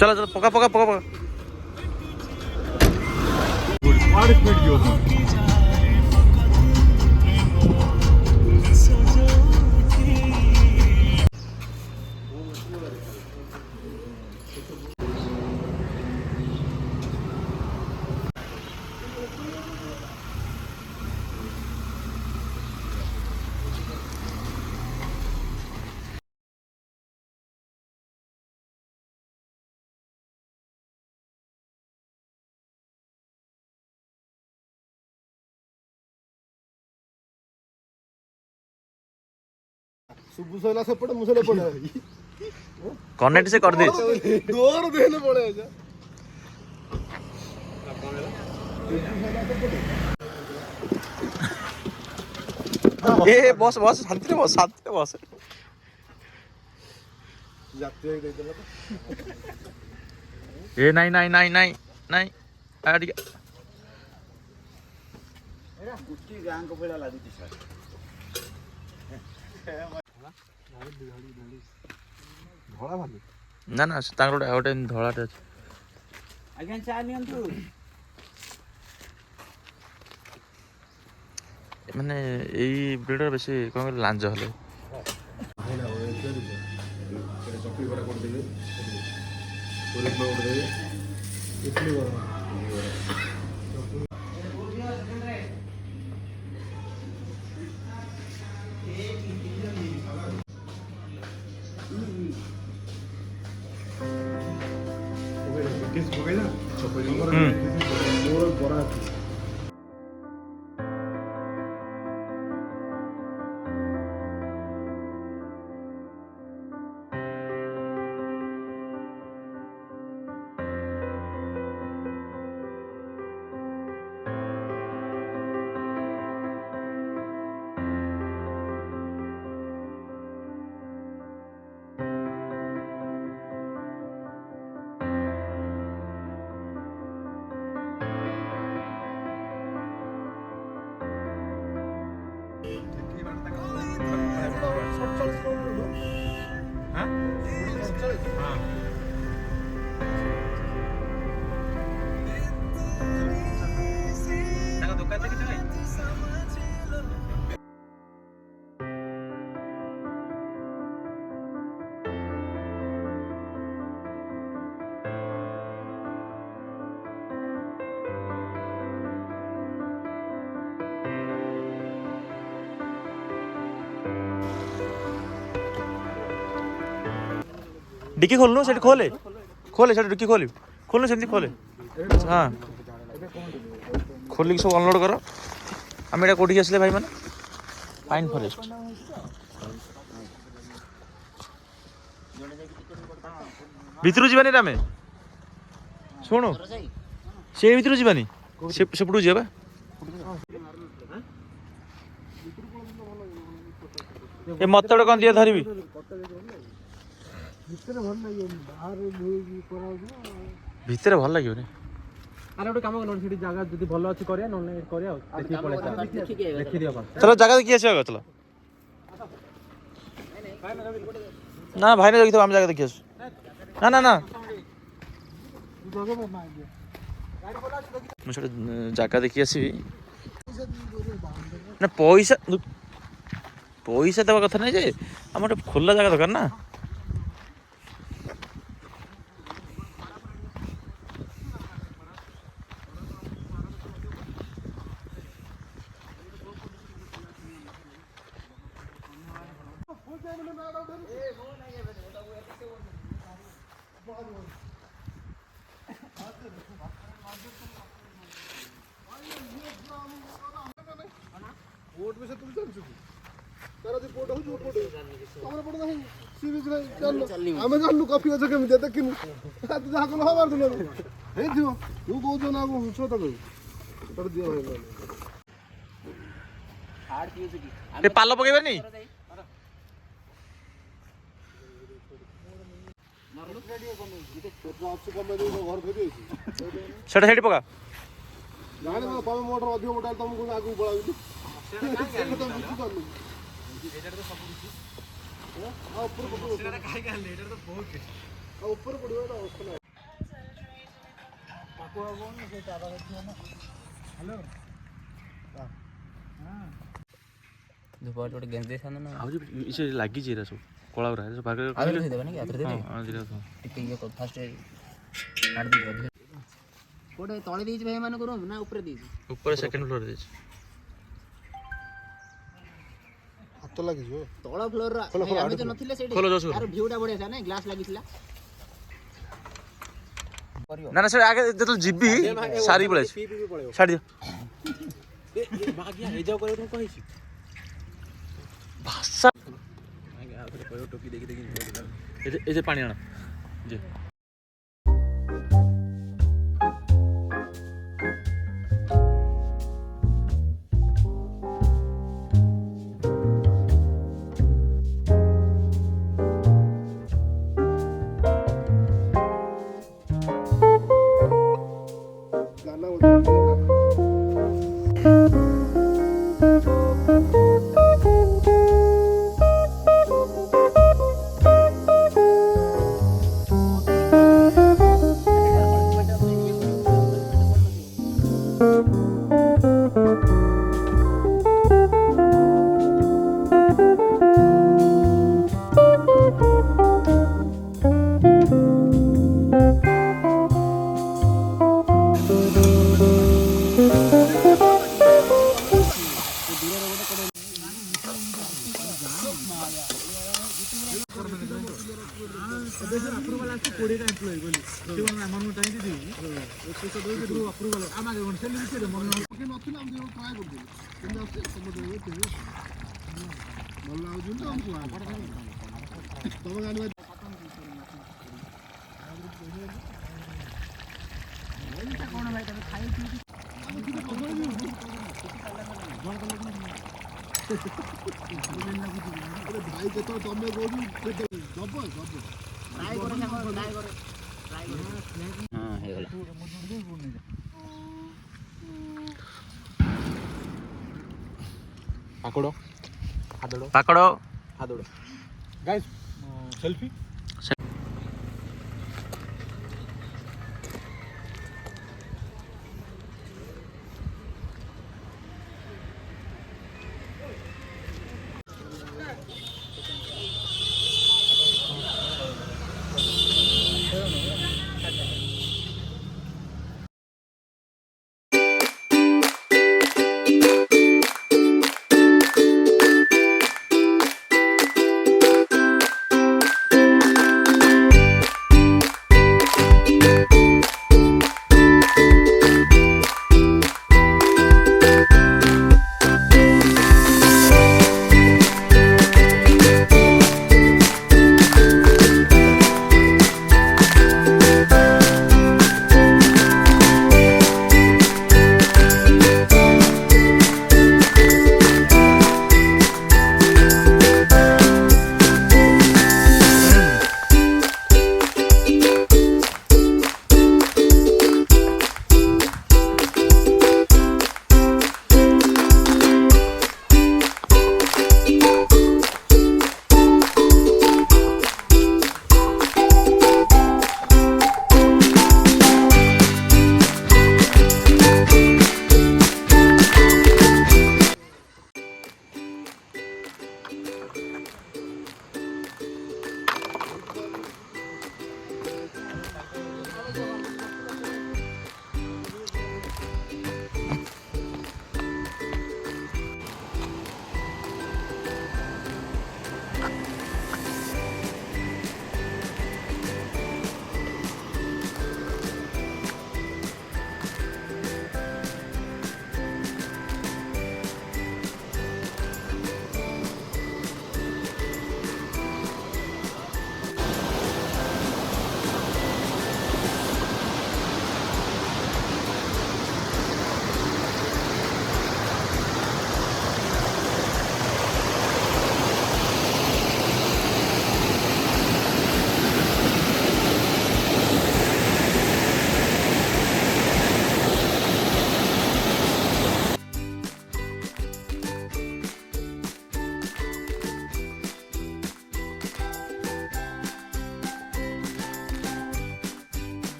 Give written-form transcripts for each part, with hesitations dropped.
चलो चलो पका पका पका पका सुबु सोला सेपटे मुसले पड़े कनेक्ट से कर दे दोर देने पड़े ए बस बस शांति रे बस जाते दे देला ए नहीं आ ठीक एरा गुटी गां को पड़ा लादी सर धड़ा भालू ना ना तांगड़ गोटे धड़ाटे अच्छे आज्ञा चा नियंतु माने यही ब्रिडर बेसी कौन लांज हले चकली बड़ा कर देबे पूरी में उड़ देबे इडली बड़ा किस हो गया चपली मोर बड़ा डिक्की खोलनु सेठी खोले सेठी डिक्की खोलनु सेमती खोले हाँ खोलिक सब अनलोड कर आम एटा कोठी आसले भाई माने पाइन फॉरेस्ट भितरु जीवानी रामे सुनो से भितरु जीवानी सेपटू जीवा ए मत गोटे कौन दिया धरबी भितर भल लगे अरे गोटे कम कर जगह जब भल अच्छी कर चलो जगह देखिए आस चलो ना भाई ने देखी आम जगह देखिए ना ना ना मुझे जगह देखी आसबि ना पैसा पैसा देवा कथा नहीं जे आम खोला जगह दरकार ना बोट में से तुम जान चुकी तारा जो बोट हो जो बोट हमरा बोट नहीं सी बीच में चल हमें जानलु कॉफी अच्छा के मिलता कि तू जा को हमार दुलो हे थियो तू को जो ना को छो तक कर दियो है हार दियो की ए पालो पकेबे नी मारलो रेडी हो गनो तो आपसे कम में दो घर भेजे सेटा सेठी पका जाने ना पावे मोटर अधिक मोटर तुमको आगु बढ़ावी सेटा तो बुझी कर लो एटा तो सब बुझी हां ऊपर पकड़ो सेटा काहे काहे एटा तो बहुत ऊपर पड़ियो ना ଧୂପ ଗୋଟେ ଗେଞ୍ଜି ଦେଇଥାନ୍ତ ନା ଆଉ ସେ ଲାଗିଛି ଏରା ସବୁ କଳା ଗୁରା ସବୁ ଭାଗ ଆଉଥରେ ଧୋଇଦେବା ନା କି ଆଉଥରେ ହଁ ଦେଇଦେବି ହଁ ଦିଟା ଥୋ। ଟିକେ ଇଏ ଫାଷ୍ଟ କାଢ଼ି ଦେଇଛି କୋଉଟେ ତଳେ ଦେଇଛି ଭାଇ ମାନଙ୍କୁ ରୁମ୍ ନା ଉପରେ ଦେଇଛି ଉପରେ ସେକେଣ୍ଡ ଫ୍ଲୋର ଦେଇଛି। ହାତ ଲାଗିଯିବ। ତଳ ଫ୍ଲୋର ଆମେ ତ ନଥିଲେ ସେଇଠି ଖୋଲ ଜୋସ୍ ତାର ଭିଉଟା ବଢିଆ ଥିଲା ନା ଗ୍ଲାସ ଲାଗିଥିଲା ନା ନା ସେ ଆଗେ ଯେତେବେଳେ ଯିବି ସାରି ପଳେଇଛି ଛାଡ଼ି ଦିଅ ଭାଷା ଏ ଯେ ପାଣି ଆଣ ଯେ ଭାଇ କେତେବେଳେ ତମେ କହୁଛୁ ଦବ ହଁ ହେଇଗଲା ପାକଡ଼ ଗାଇସ୍ ସେଲ୍ଫି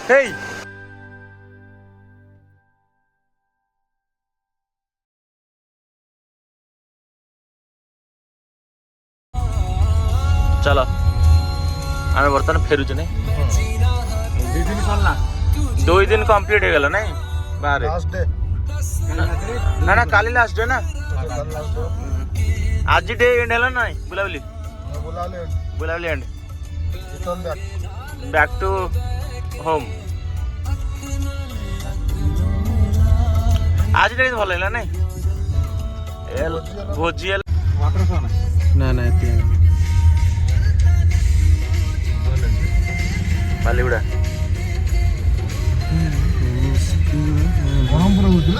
ହେଇ चलो आम बर्तमान फेरुचे नहीं 2 दिन सरला 2 दिन कंप्लीट हो गला नहीं बाहर लास्ट डे ना ना काली लास्ट डे ना कल लास्ट डे आज डे एंड है ना बुलावली बोला ले बुलावली end return back back to home आज डे भल है नहीं भोजी वाटर सो ना ना एते बालीगुड़ा ब्रह्मपुर होती